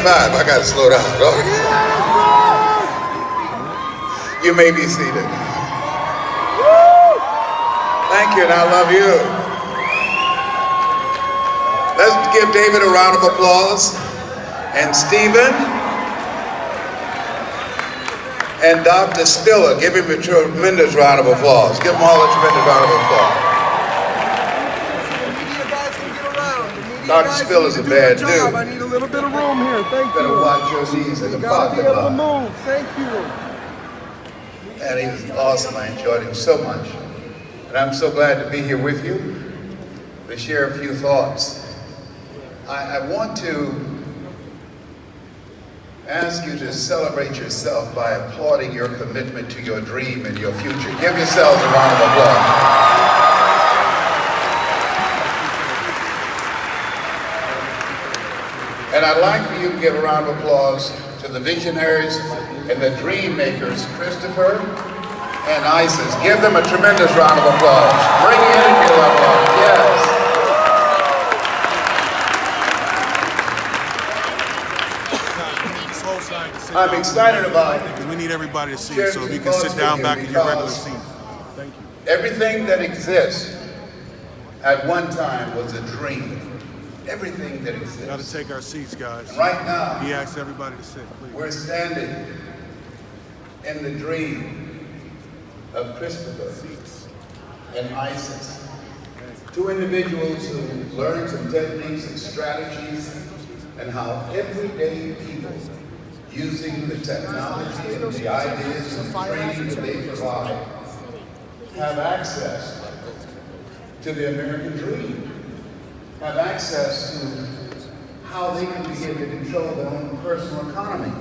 45. I gotta slow down. You may be seated. Thank you, and I love you. Let's give David a round of applause. And Stephen and Dr. Spiller, give him a tremendous round of applause. Give them all a tremendous round of applause. Dr. Spiller's a bad dude. I need a little bit of room here. Thank you. Better watch your knees in the Gotta be pocket. able to move. Thank you. And he was awesome. I enjoyed him so much. And I'm so glad to be here with you to share a few thoughts. I want to ask you to celebrate yourself by applauding your commitment to your dream and your future. Give yourselves a round of applause. And I'd like for you to give a round of applause to the visionaries and the dream makers, Christopher and Isis. Give them a tremendous round of applause. Bring energy level up. Yes. I'm excited about it. We need everybody to see it, so if you can sit down back in your regular seat. Thank you. Everything that exists at one time was a dream. Everything that exists. We got to take our seats, guys. And right now, he asks everybody to sit, please. We're standing in the dream of Christopher and Isis. Two individuals who learned some techniques and strategies and how everyday people using the technology and the ideas and training that they provide have access to the American dream, have access to how they can begin to control their own personal economy.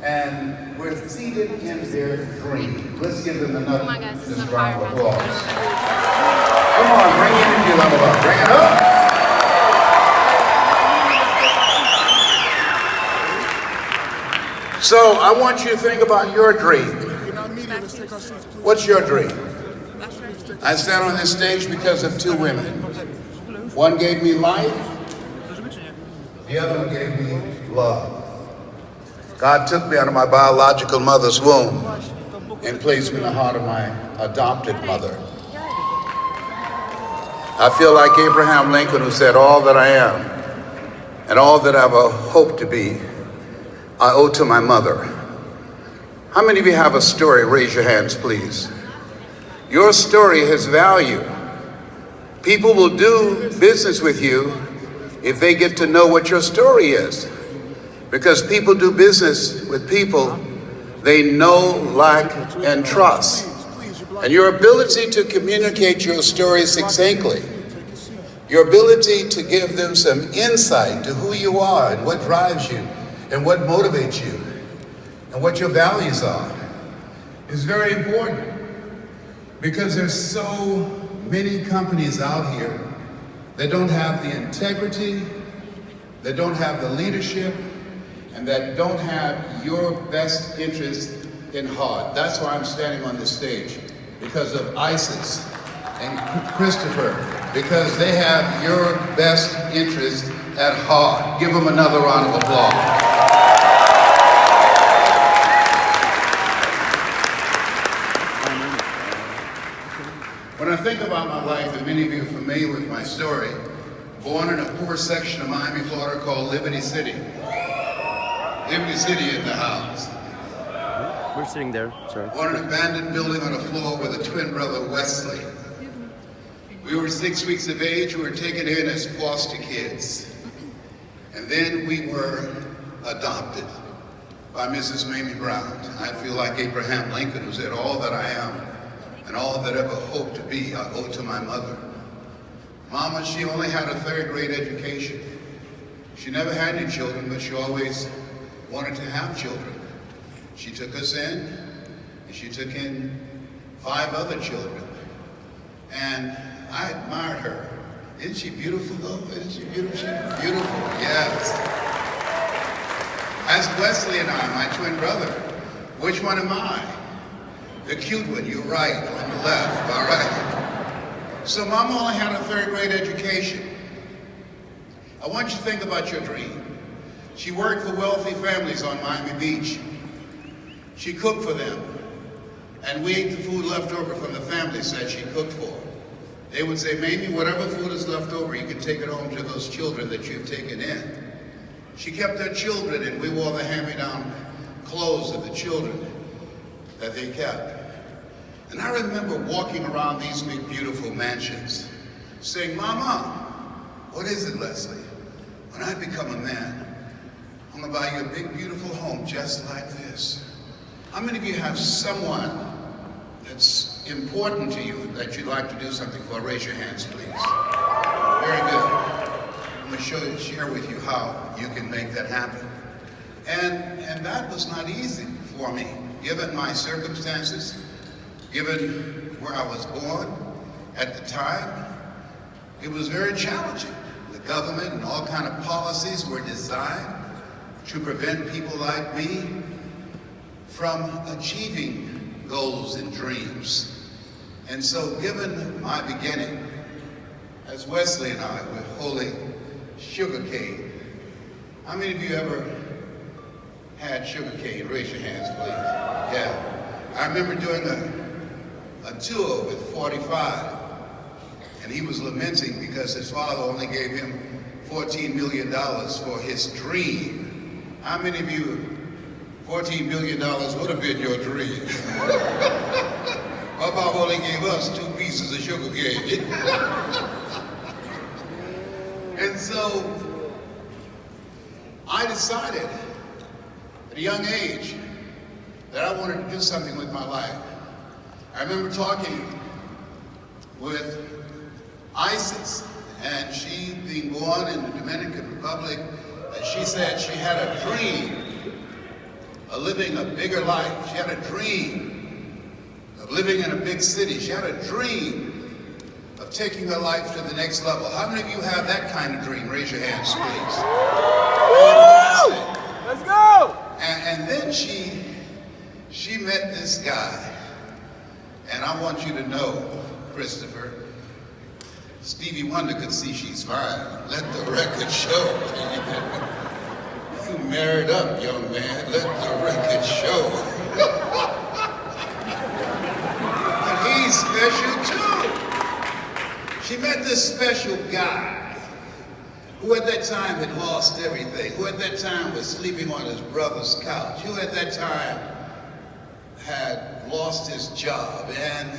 And we're seated in their dream. Let's give them another round of applause. Come on, bring energy level up. Bring it up. So I want you to think about your dream. What's your dream? I stand on this stage because of two women. One gave me life, the other one gave me love. God took me out of my biological mother's womb and placed me in the heart of my adopted mother. I feel like Abraham Lincoln, who said, "All that I am and all that I've hoped to be, I owe to my mother." How many of you have a story? Raise your hands, please. Your story has value. People will do business with you if they get to know what your story is. Because people do business with people they know, like, and trust. And your ability to communicate your story succinctly, your ability to give them some insight to who you are and what drives you, and what motivates you, and what your values are, is very important. Because there's so many companies out here that don't have the integrity, that don't have the leadership, and that don't have your best interest in heart. That's why I'm standing on this stage, because of Isis and Christopher, because they have your best interest at heart. Give them another round of applause. When I think about my life, and many of you are familiar with my story, born in a poor section of Miami, Florida called Liberty City. Liberty City in the house. We're sitting there, sorry. Born in an abandoned building on a floor with a twin brother, Wesley. We were 6 weeks of age, we were taken in as foster kids. And then we were adopted by Mrs. Mamie Brown. I feel like Abraham Lincoln, who said, "All that I am and all that ever hoped to be, I owe to my mother." Mama, she only had a third grade education. She never had any children, but she always wanted to have children. She took us in, and she took in 5 other children. And I admired her. Isn't she beautiful though? Isn't she beautiful? She's beautiful, yes. As Wesley and I, my twin brother, which one am I? The cute one, you're right, on the left, all right. So Mama only had a third grade education. I want you to think about your dream. She worked for wealthy families on Miami Beach. She cooked for them, and we ate the food left over from the families that she cooked for. They would say, Mamie, whatever food is left over, you can take it home to those children that you've taken in. She kept her children, and we wore the hand-me-down clothes of the children that they kept. And I remember walking around these big, beautiful mansions, saying, Mama, what is it, Leslie? When I become a man, I'm gonna buy you a big, beautiful home just like this. How many of you have someone that's important to you that you'd like to do something for? Raise your hands, please. Very good. I'm gonna share with you how you can make that happen. And that was not easy for me, given my circumstances, given where I was born at the time. It was very challenging. The government and all kind of policies were designed to prevent people like me from achieving goals and dreams. And so given my beginning, as Wesley and I were holding sugar cane. How many of you ever had sugar cane? Raise your hands, please. Yeah. I remember doing a tour with 45, and he was lamenting because his father only gave him $14 million for his dream. How many of you, $14 million would have been your dream? My father only gave us 2 pieces of sugar cane. And so I decided at a young age that I wanted to do something with my life. I remember talking with Isis, and she being born in the Dominican Republic, and she said she had a dream of living a bigger life. She had a dream of living in a big city. She had a dream of taking her life to the next level. How many of you have that kind of dream? Raise your hands, please. Let's go! And then she met this guy. And I want you to know, Christopher, Stevie Wonder could see she's fine. Let the record show. You married up, young man. Let the record show. And he's special too. She met this special guy who at that time had lost everything, who at that time was sleeping on his brother's couch, who at that time had lost his job. And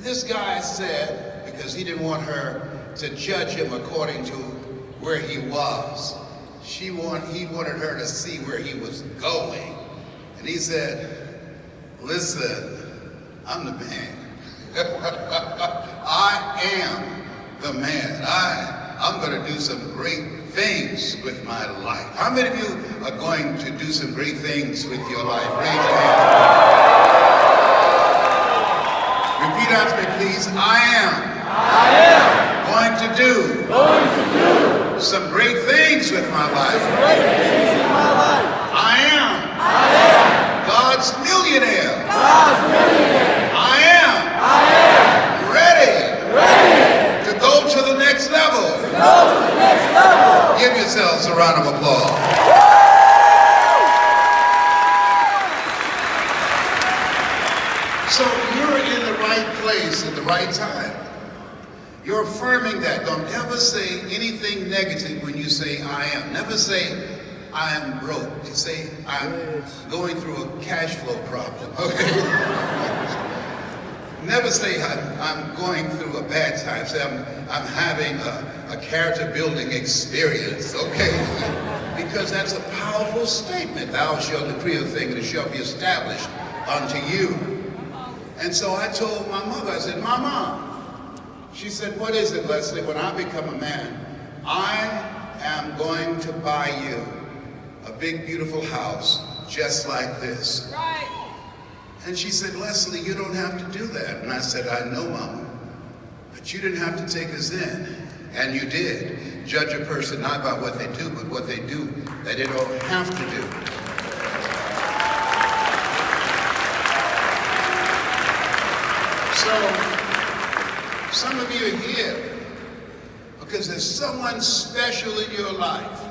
this guy said, because he didn't want her to judge him according to where he was, he wanted her to see where he was going. And he said, listen, I'm the man. I am the man. I'm going to do some great things with my life. How many of you are going to do some great things with your life? Raise your hand. Repeat after me, please. I am going to do some great things with my life. I am God's millionaire. I am ready to go to the next level. Give yourselves a round of applause. So you're in the right place at the right time. You're affirming that. Don't ever say anything negative when you say I am. Never say I am broke. You say I'm going through a cash flow problem. Okay? Never say I'm going through a bad time. Say I'm having a character building experience, okay? Because that's a powerful statement. Thou shalt decree a thing and it shall be established unto you. And so I told my mother, I said, Mama. She said, what is it, Leslie? When I become a man, I am going to buy you a big, beautiful house just like this. Right. And she said, Leslie, you don't have to do that. And I said, I know, Mama, but you didn't have to take us in. And you did. Judge a person not by what they do, but what they do that they don't have to do. So, some of you are here because there's someone special in your life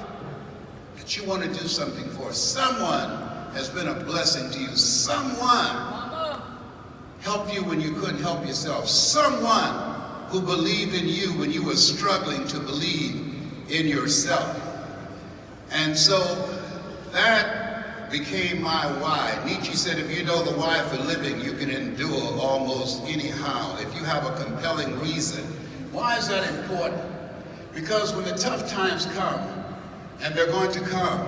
that you want to do something for. Someone has been a blessing to you. Someone helped you when you couldn't help yourself. Someone who believed in you when you were struggling to believe in yourself. And so that became my why. Nietzsche said, if you know the why for living, you can endure almost anyhow. If you have a compelling reason. Why is that important? Because when the tough times come, and they're going to come,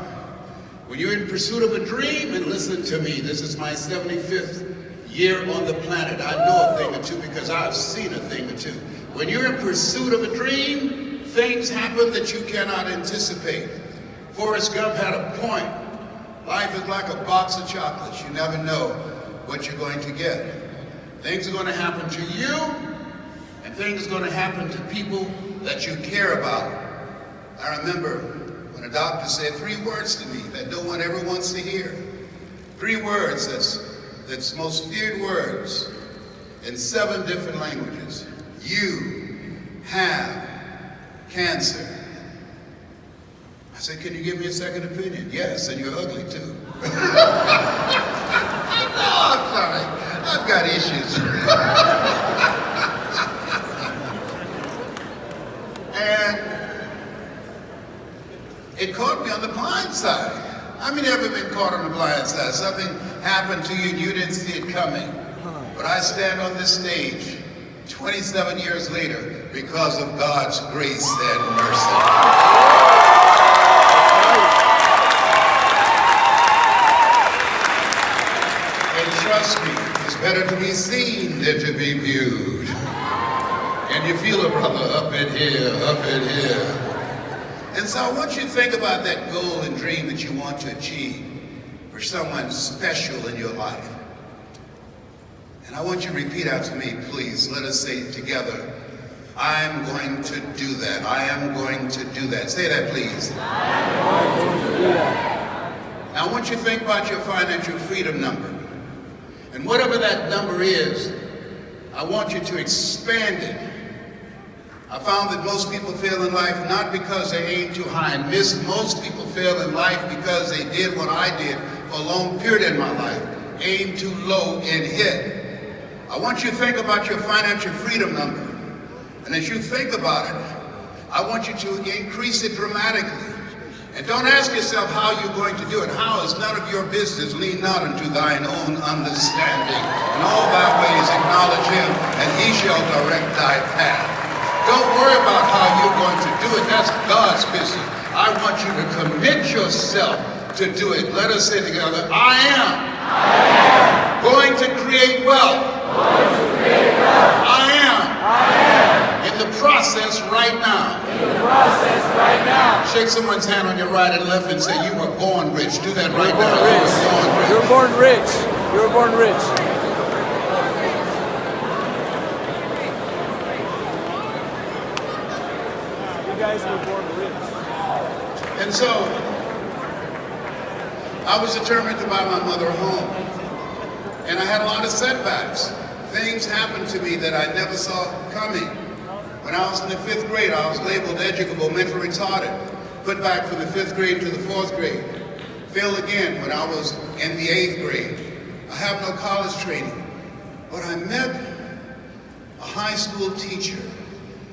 when you're in pursuit of a dream, and listen to me, this is my 75th year on the planet. I know a thing or two because I've seen a thing or two. When you're in pursuit of a dream, things happen that you cannot anticipate. Forrest Gump had a point. Life is like a box of chocolates. You never know what you're going to get. Things are going to happen to you, and things are going to happen to people that you care about. I remember when a doctor said 3 words to me that no one ever wants to hear. 3 words that's most feared words in 7 different languages. You have cancer. I said, can you give me a second opinion? Yes, and you're ugly too. No, I'm sorry. I've got issues. And it caught me on the blind side. How many ever been caught on the blind side? Something happened to you and you didn't see it coming. But I stand on this stage 27 years later because of God's grace and mercy. And trust me, it's better to be seen than to be viewed. And you feel it, brother, up in here, up in here. And so I want you to think about that goal and dream that you want to achieve for someone special in your life. And I want you to repeat after me, please. Let us say it together. I'm going to do that. I am going to do that. Say that, please. I'm going to do that. Now I want you to think about your financial freedom number. And whatever that number is, I want you to expand it. I found that most people fail in life not because they aim too high and miss. Most people fail in life because they did what I did for a long period in my life. Aim too low and hit. I want you to think about your financial freedom number. And as you think about it, I want you to increase it dramatically. And don't ask yourself how you're going to do it. How is none of your business. Lean not unto thine own understanding. In all thy ways acknowledge him, and he shall direct thy path. Don't worry about how you're going to do it. That's God's business. I want you to commit yourself to do it. Let us say together, I am going to create wealth. I am in the process right now. Shake someone's hand on your right and left and say, you were born rich. Do that right now. You were born rich. You were born rich. You guys were born rich. And so, I was determined to buy my mother a home. And I had a lot of setbacks. Things happened to me that I never saw coming. When I was in the 5th grade, I was labeled educable, mentally retarded. Put back from the 5th grade to the 4th grade. Failed again when I was in the 8th grade. I have no college training. But I met a high school teacher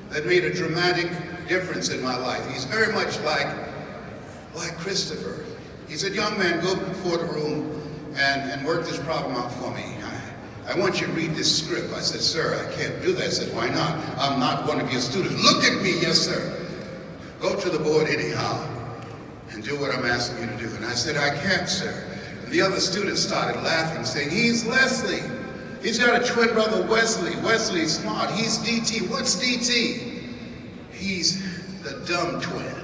that made a dramatic difference in my life. He's very much like Christopher. He said, young man, go before the room and work this problem out for me. I want you to read this script. I said, sir, I can't do that. I said, why not? I'm not one of your students. Look at me, yes, sir. Go to the board anyhow and do what I'm asking you to do. And I said, I can't, sir. And the other students started laughing, saying, he's Leslie. He's got a twin brother, Wesley. Wesley's smart. He's DT. What's DT? He's the dumb twin.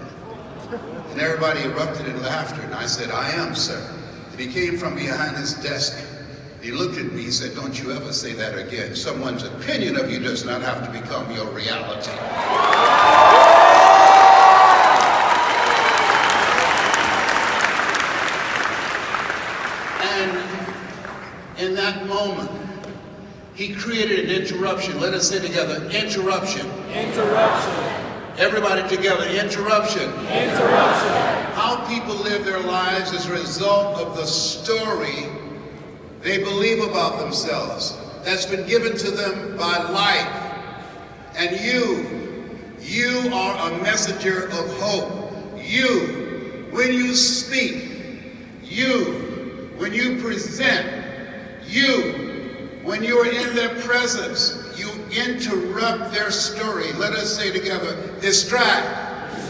And everybody erupted in laughter. And I said, I am, sir. And he came from behind his desk. He looked at me, he said, don't you ever say that again. Someone's opinion of you does not have to become your reality. And in that moment, he created an interruption. Let us say together, interruption. Interruption. Everybody together, interruption. Interruption. How how people live their lives is a result of the story they believe about themselves that's been given to them by life. And you are a messenger of hope. You, when you speak, you, when you present, you, when you are in their presence, you interrupt their story. Let us say together, distract,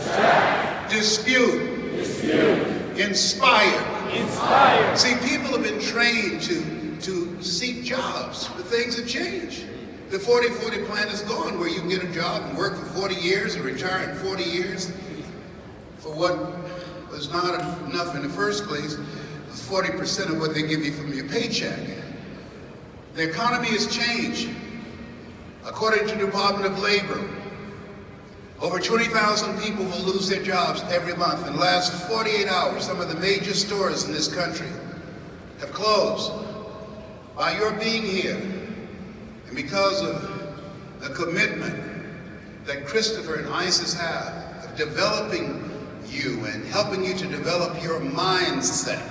dispute, inspire. See, people have been trained to seek jobs, but things have changed. The 40-40 plan is gone, where you can get a job and work for 40 years and retire in 40 years for what was not enough in the first place, 40% of what they give you from your paycheck. The economy has changed. According to the Department of Labor, over 20,000 people will lose their jobs every month. In the last 48 hours, some of the major stores in this country have closed. By your being here, and because of the commitment that Christopher and Isis have of developing you and helping you to develop your mindset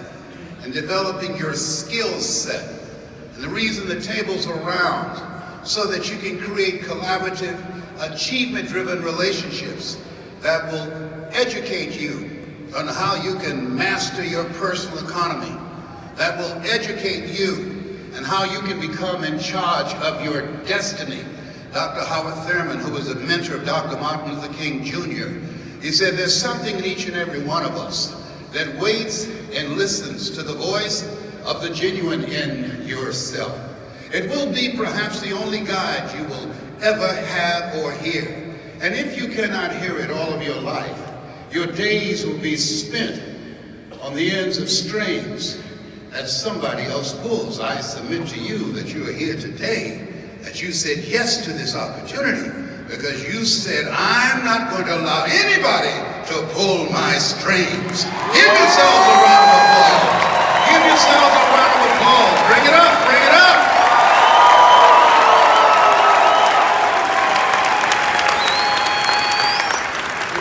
and developing your skill set, and the reason the table's around, so that you can create collaborative, achievement-driven relationships that will educate you on how you can master your personal economy, that will educate you and how you can become in charge of your destiny. Dr. Howard Thurman, who was a mentor of Dr. Martin Luther King Jr., he said there's something in each and every one of us that waits and listens to the voice of the genuine in yourself. It will be perhaps the only guide you will ever have or hear. And if you cannot hear it all of your life, your days will be spent on the ends of strings that somebody else pulls. I submit to you that you are here today, that you said yes to this opportunity, because you said, I'm not going to allow anybody to pull my strings. Give yourselves a round of applause. Give yourselves a round of applause. Bring it up, bring it up.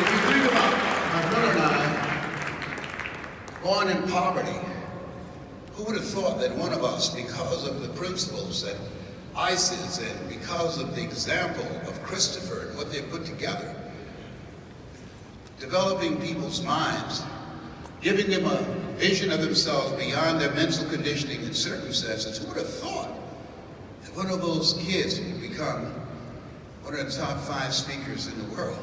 If you think about my brother and I, born in poverty, who would have thought that one of us, because of the principles that Isis and because of the example of Christopher and what they put together, developing people's minds, giving them a vision of themselves beyond their mental conditioning and circumstances, who would have thought that one of those kids would become one of the top 5 speakers in the world?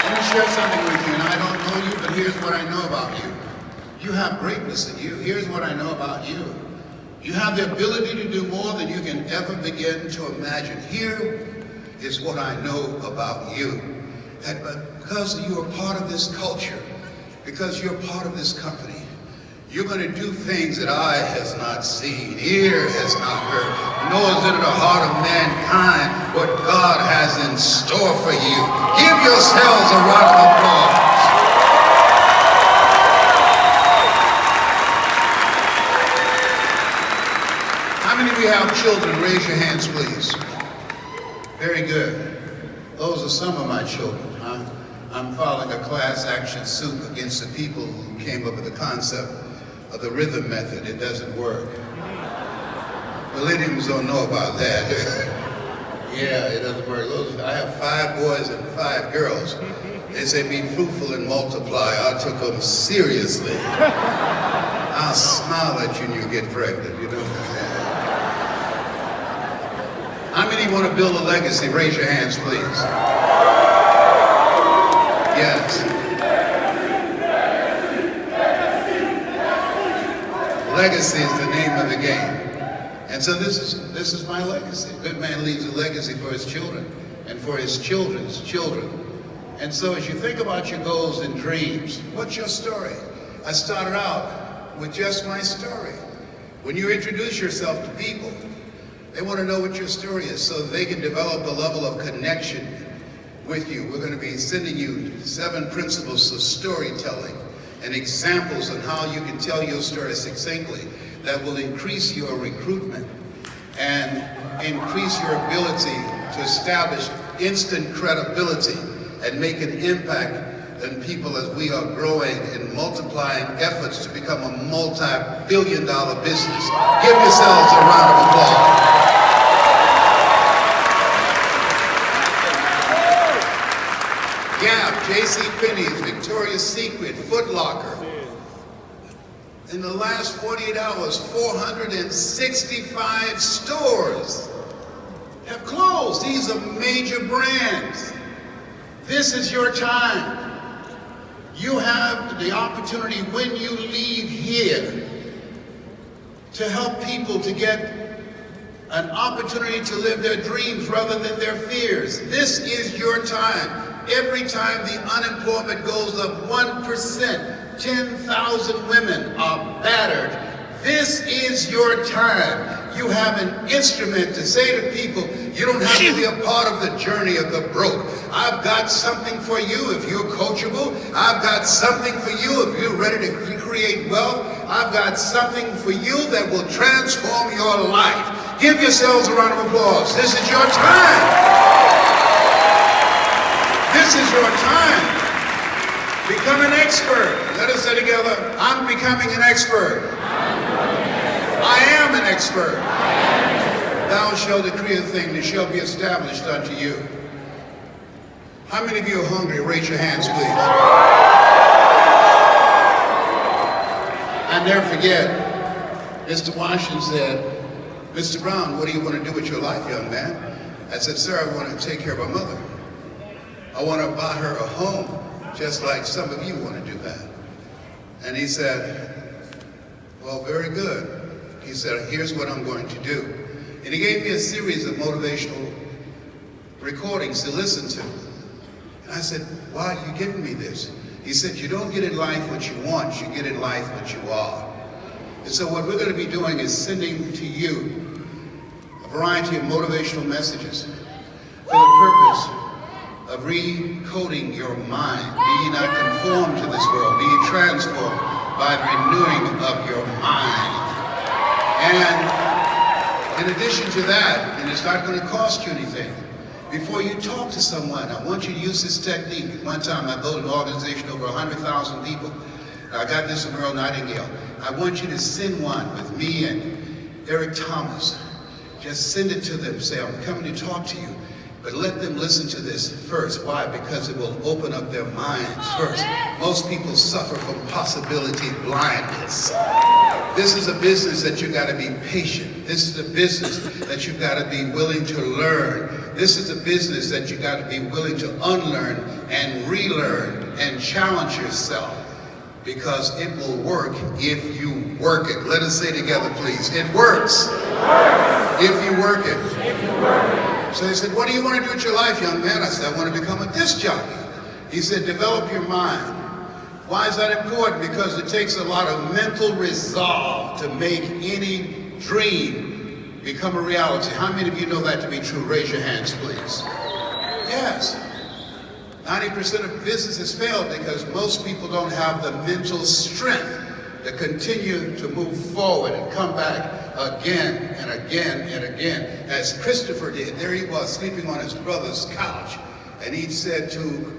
Let me share something with you, and I don't know you, but here's what I know about you. You have greatness in you. Here's what I know about you. You have the ability to do more than you can ever begin to imagine. Here is what I know about you. That because you are part of this culture, because you're part of this company, you're going to do things that eye has not seen, ear has not heard, nor is it in the heart of mankind what God has in store for you. Give yourselves a round of applause. How many of you have children? Raise your hands, please. Very good. Those are some of my children. I'm filing a class action suit against the people who came up with the concept of the rhythm method. It doesn't work. Millenniums don't know about that. Yeah, it doesn't work. I have 5 boys and 5 girls. They say be fruitful and multiply. I took them seriously. I'll smile at you when you get pregnant, you know. How many want to build a legacy? Raise your hands, please. Yes. Legacy is the name of the game. And so this is my legacy. A good man leaves a legacy for his children and for his children's children. And so as you think about your goals and dreams, what's your story? I started out with just my story. When you introduce yourself to people, they want to know what your story is so that they can develop a level of connection with you. We're going to be sending you 7 principles of storytelling and examples on how you can tell your story succinctly that will increase your recruitment and increase your ability to establish instant credibility and make an impact in people as we are growing and multiplying efforts to become a multi-billion-dollar business. Give yourselves a round of applause. Gap, JCPenney's, Victoria's Secret, Foot Locker. In the last 48 hours, 465 stores have closed. These are major brands. This is your time. You have the opportunity when you leave here to help people to get an opportunity to live their dreams rather than their fears. This is your time. Every time the unemployment goes up 1%, 10,000 women are battered. This is your time. You have an instrument to say to people, you don't have to be a part of the journey of the broke. I've got something for you if you're coachable. I've got something for you if you're ready to create wealth. I've got something for you that will transform your life. Give yourselves a round of applause. This is your time. This is your time. Become an expert. Let us say together, I'm becoming an expert. I am an expert. Thou shalt decree a thing that shall be established unto you. How many of you are hungry? Raise your hands, please. I never forget, Mr. Washington said, Mr. Brown, what do you want to do with your life, young man? I said, sir, I want to take care of my mother. I want to buy her a home, just like some of you want to do that. And he said, well, very good. He said, here's what I'm going to do. And he gave me a series of motivational recordings to listen to. And I said, why are you giving me this? He said, you don't get in life what you want, you get in life what you are. And so what we're going to be doing is sending to you a variety of motivational messages for the purpose of recoding your mind. Be ye not conformed to this world, be ye transformed by the renewing of your mind. And in addition to that, and it's not going to cost you anything, before you talk to someone, I want you to use this technique. At one time, I built an organization over 100,000 people. I got this from Earl Nightingale. I want you to send one with me and Eric Thomas. Just send it to them. Say, I'm coming to talk to you. But let them listen to this first. Why? Because it will open up their minds first. Most people suffer from possibility blindness. This is a business that you got to be patient. This is a business that you've got to be willing to learn. This is a business that you got to be willing to unlearn and relearn and challenge yourself, because it will work if you work it. Let us say together, please. It works. If you work it. So they said, what do you want to do with your life, young man? I said, I want to become a disc jockey. He said, develop your mind. Why is that important? Because it takes a lot of mental resolve to make any dream become a reality. How many of you know that to be true? Raise your hands, please. Yes. 90% of businesses fail because most people don't have the mental strength to continue to move forward and come back again and again and again. As Christopher did, there he was sleeping on his brother's couch, and he said to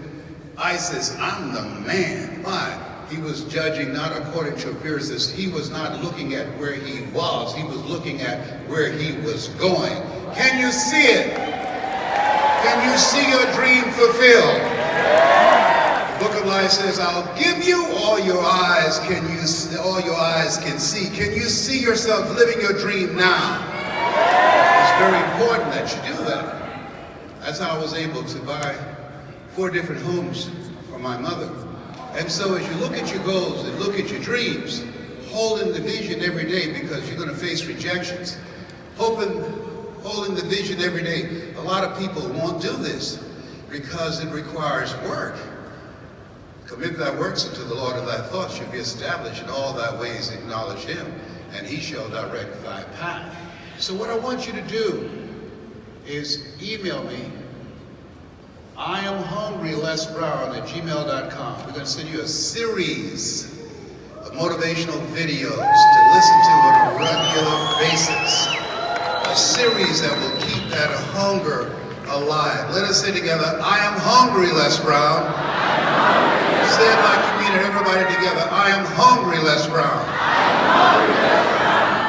ISIS, I'm the man. Why? He was judging not according to appearances. He was not looking at where he was. He was looking at where he was going. Can you see it? Can you see your dream fulfilled? The Book of Life says, I'll give you all your eyes can see. Can you see yourself living your dream now? It's very important that you do that. That's how I was able to buy 4 different homes for my mother. And so as you look at your goals and look at your dreams, holding the vision every day, because you're going to face rejections. Holding the vision every day. A lot of people won't do this because it requires work. Commit thy works unto the Lord, and thy thoughts shall be established. In all thy ways acknowledge him, and he shall direct thy path. So what I want you to do is email me, IamHungryLesBrown@gmail.com. We're going to send you a series of motivational videos to listen to on a regular basis. A series that will keep that hunger alive. Let us say together, I am hungry, Les Brown. Say it like you mean it, everybody together. I am hungry, Les Brown.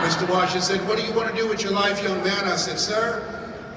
Mr. Washington said, what do you want to do with your life, young man? I said, sir,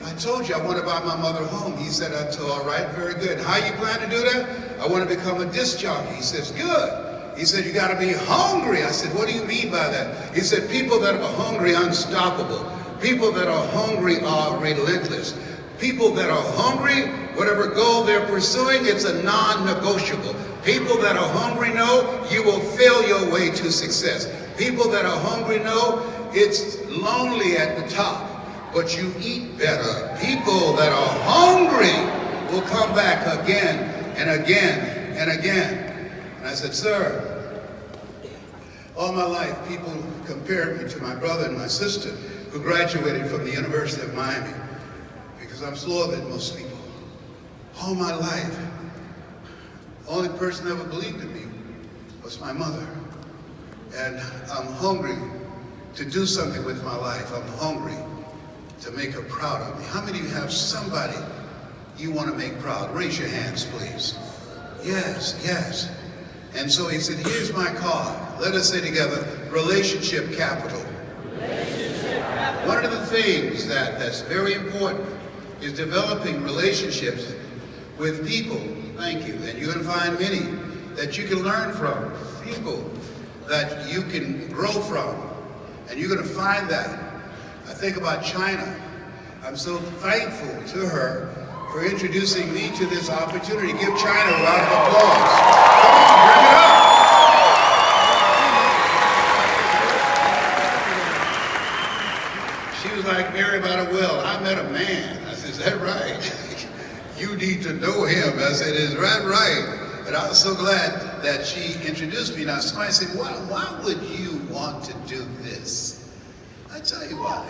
I told you I want to buy my mother home. He said, all right, very good. How you plan to do that? I want to become a disc jockey. He says, good. He said, you got to be hungry. I said, what do you mean by that? He said, people that are hungry are unstoppable. People that are hungry are relentless. People that are hungry, whatever goal they're pursuing, it's a non-negotiable. People that are hungry know you will fail your way to success. People that are hungry know it's lonely at the top, but you eat better. People that are hungry will come back again and again and again. And I said, sir, all my life people compared me to my brother and my sister who graduated from the University of Miami because I'm slower than most people. All my life, the only person that ever believed in me was my mother. And I'm hungry to do something with my life. I'm hungry to make her proud of me. How many of you have somebody you want to make proud? Raise your hands, please. Yes, yes. And so he said, here's my card. Let us say together, relationship capital. One of the things that's very important is developing relationships with people. Thank you. And you're going to find many that you can learn from. People that you can grow from. And you're going to find that. I think about China. I'm so thankful to her for introducing me to this opportunity. Give China a round of applause. Come on, bring it up. She was like Mary about a well. I met a man. I said, is that right? You need to know him. I said, is that right? But I was so glad that she introduced me. Now somebody said, why would you want to do this? I tell you why.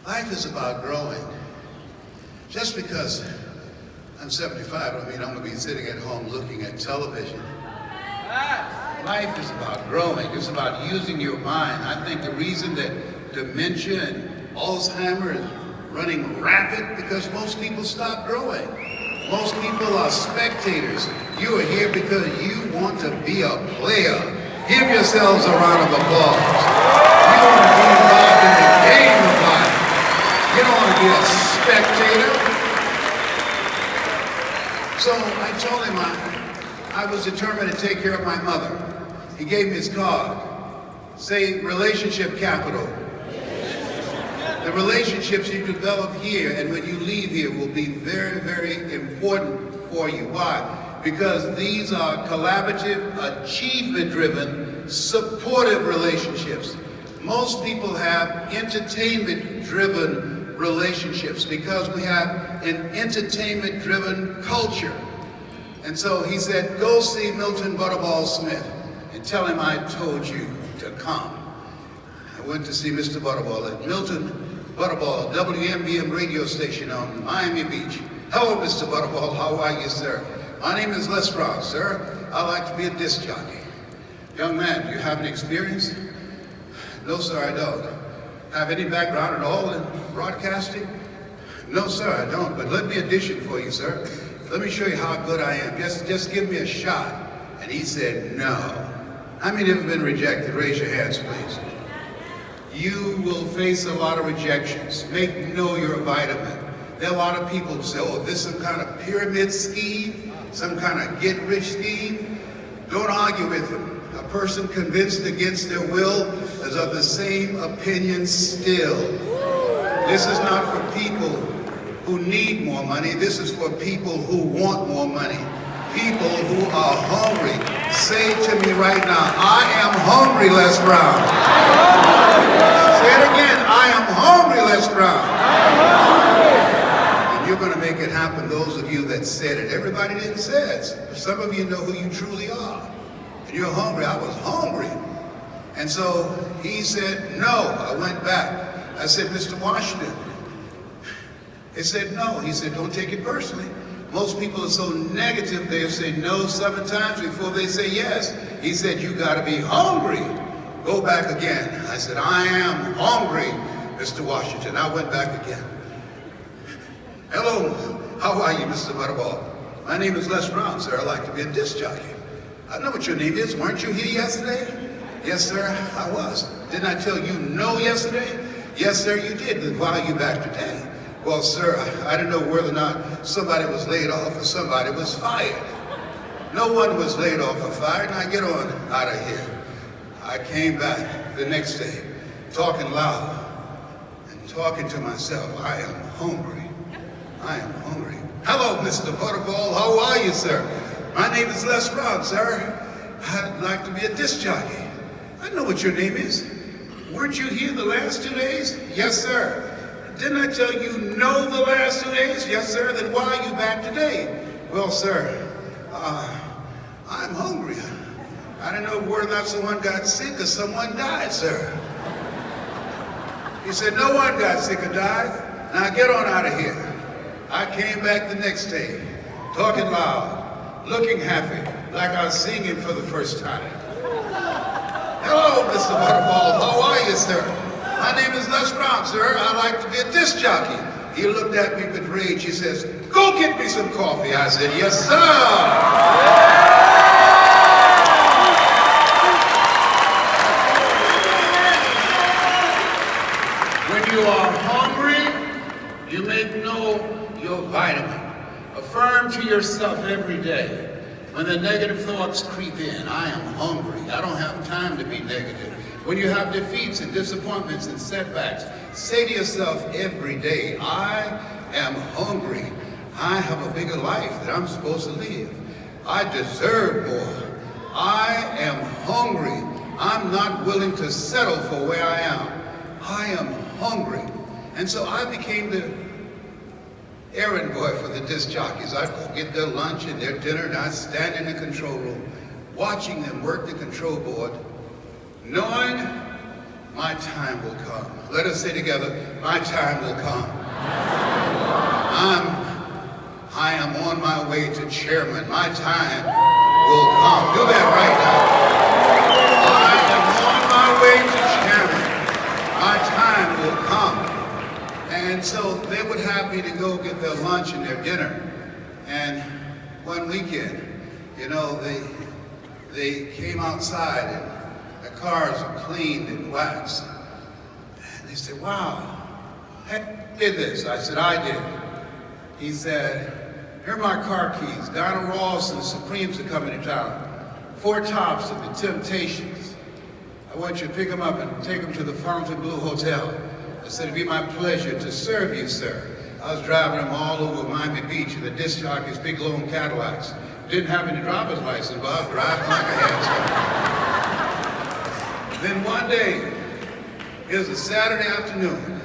Life is about growing. Just because I'm 75, I mean I'm going to be sitting at home looking at television. Life is about growing. It's about using your mind. I think the reason that dementia and Alzheimer's is running rapid because most people stop growing. Most people are spectators. You are here because you want to be a player. Give yourselves a round of applause. You want to be involved in the game of life. You don't want to be a spectator. So I told him I was determined to take care of my mother. He gave me his card. Say relationship capital. The relationships you develop here and when you leave here will be very, very important for you. Why? Because these are collaborative, achievement-driven, supportive relationships. Most people have entertainment-driven relationships because we have an entertainment-driven culture. And so he said, go see Milton Butterball Smith and tell him I told you to come. I went to see Mr. Butterball at Milton Butterball, WMBM radio station on Miami Beach. Hello, Mr. Butterball, how are you, sir? My name is Les Brown, sir. I like to be a disc jockey. Young man, do you have any experience? No, sir, I don't. Have any background at all in broadcasting? No, sir, I don't, but let me audition for you, sir. Let me show you how good I am. Just give me a shot. And he said, no. How many have been rejected? Raise your hands, please. You will face a lot of rejections. Know you're a vitamin. There are a lot of people who say, oh, this is some kind of pyramid scheme, some kind of get-rich scheme. Don't argue with them. A person convinced against their will is of the same opinion still. This is not for people who need more money. This is for people who want more money. People who are hungry. Say to me right now, I am hungry, Les Brown. Say it again, I am hungry, Les Brown. And you're going to make it happen, those of you that said it. Everybody didn't say it. Some of you know who you truly are. And you're hungry. I was hungry. And so he said, no. I went back. I said, Mr. Washington. He said, no. He said, don't take it personally. Most people are so negative, they'll say no 7 times before they say yes. He said, you got to be hungry. Go back again. I said, I am hungry, Mr. Washington. I went back again. Hello, how are you, Mr. Butterball? My name is Les Brown, sir. I'd like to be a disc jockey. I know what your name is. Weren't you here yesterday? Yes, sir, I was. Didn't I tell you no yesterday? Yes, sir, you did. Then why are you back today? Well, sir, I didn't know whether or not somebody was laid off or somebody was fired. No one was laid off or fired. Now get on out of here. I came back the next day, talking loud and talking to myself. I am hungry. I am hungry. Hello, Mr. Butterball. How are you, sir? My name is Les Brown, sir. I'd like to be a disc jockey. I know what your name is. Weren't you here the last 2 days? Yes, sir. Didn't I tell you no the last 2 days? Yes, sir. Then why are you back today? Well, sir, I'm hungry. I didn't know whether or not someone got sick or someone died, sir. He said, no one got sick or died. Now get on out of here. I came back the next day, talking loud, looking happy, like I was singing for the first time. Hello, Mr. Butterball. How are you, sir? My name is Les Brown, sir. I'd like to be a disc jockey. He looked at me with rage. He says, go get me some coffee. I said, yes, sir. When you are hungry, you make your vitamin. Affirm to yourself every day. When the negative thoughts creep in, I am hungry. I don't have time to be negative. When you have defeats and disappointments and setbacks, say to yourself every day, I am hungry. I have a bigger life that I'm supposed to live. I deserve more. I am hungry. I'm not willing to settle for where I am. I am hungry. And so I became the errand boy for the disc jockeys. I'd go get their lunch and their dinner, and I'd stand in the control room, watching them work the control board, knowing my time will come. Let us say together, my time will come. I am on my way to chairman. My time will come. Do that right now. I am on my way to chairman. My time will come. And so they would have me to go get their lunch and their dinner. And one weekend, you know, they came outside and the cars were cleaned and waxed. And they said, wow, who did this? I said, I did. He said, here are my car keys. Donna Ross and the Supremes are coming to town. 4 Tops and the Temptations. I want you to pick them up and take them to the Fontainebleau Hotel. I said, it'd be my pleasure to serve you, sir. I was driving them all over Miami Beach in the disc jockeys, big lone Cadillacs. Didn't have any driver's license, but I was driving like I had to. Then one day, it was a Saturday afternoon,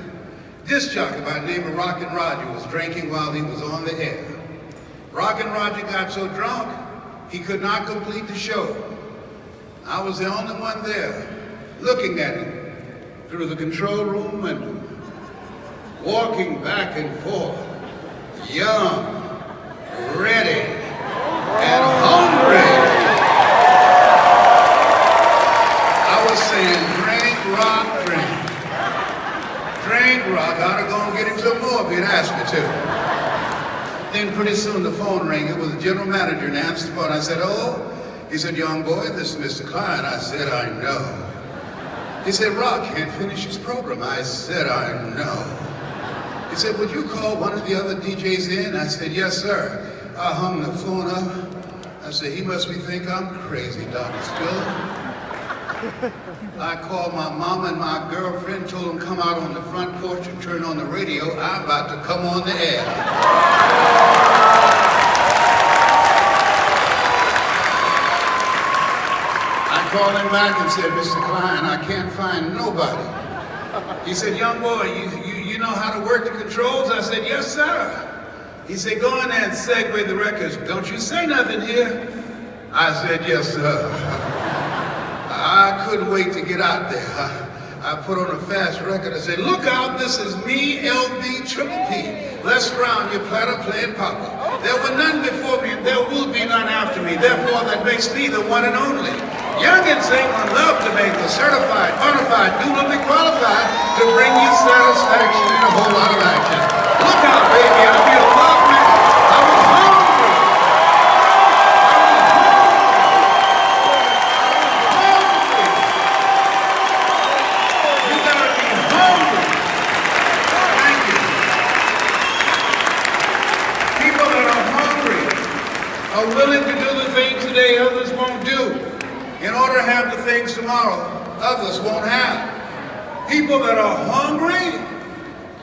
disc jockey by the name of Rockin' Roger was drinking while he was on the air. Rockin' Roger got so drunk, he could not complete the show. I was the only one there, looking at him through the control room and walking back and forth, young, ready, and hungry. I was saying, drink, rock, drink. Drink, rock. I'd have gone and get him some more if he'd asked me to. Then pretty soon the phone rang. It was the general manager and answered the phone. I said, oh? He said, young boy, this is Mr. Klein. I said, I know. He said, Rock can't finish his program. I said, I know. He said, would you call one of the other DJs in? I said, yes, sir. I hung the phone up. I said, he must think I'm crazy, Dr. Spiller. I called my mama and my girlfriend, told them come out on the front porch and turn on the radio. I'm about to come on the air. I called him back and said, Mr. Klein, I can't find nobody. He said, young boy, you know how to work the controls? I said, yes, sir. He said, go in there and segue the records. Don't you say nothing here. I said, yes, sir. I couldn't wait to get out there. I put on a fast record. I said, look out, this is me, LB, Triple P. Les Brown, your platter playing Papa. There were none before me, there will be none after me. Therefore, that makes me the one and only. Young and single, love to make the certified, bona fide, duly qualified to bring you satisfaction and a whole lot of action. Look out, baby, I'll be in order to have the things tomorrow others won't have. People that are hungry,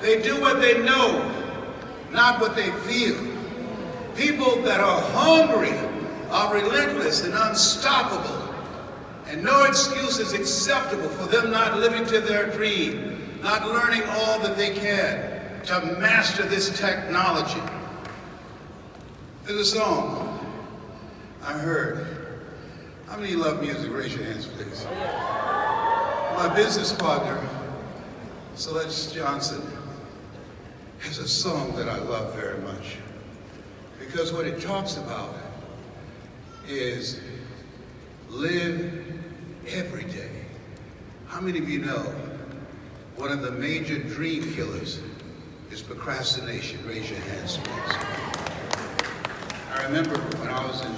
they do what they know, not what they feel. People that are hungry are relentless and unstoppable, and no excuse is acceptable for them not living to their dream, not learning all that they can to master this technology. There's a song I heard. How many love music? Raise your hands, please. My business partner, Celeste Johnson, has a song that I love very much, because what it talks about is live every day. How many of you know one of the major dream killers is procrastination? Raise your hands, please. I remember when I was in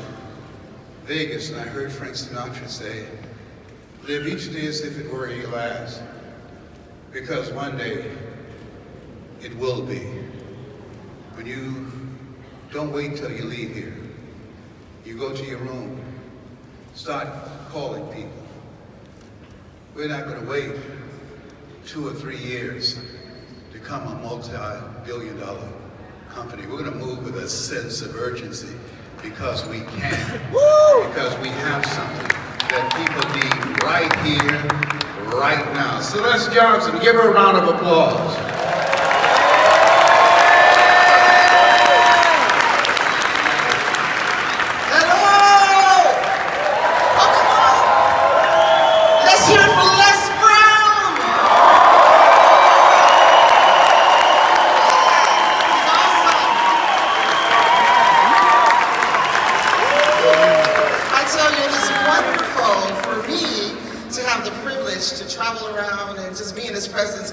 Vegas and I heard Frank Sinatra say, live each day as if it were your last, because one day it will be. When you don't wait till you leave here, you go to your room, start calling people. We're not going to wait 2 or 3 years to become a multi-billion-dollar company. We're going to move with a sense of urgency because we can, because we have something that people need right here, right now. Celeste Johnson, give her a round of applause. To have the privilege to travel around and just be in his presence.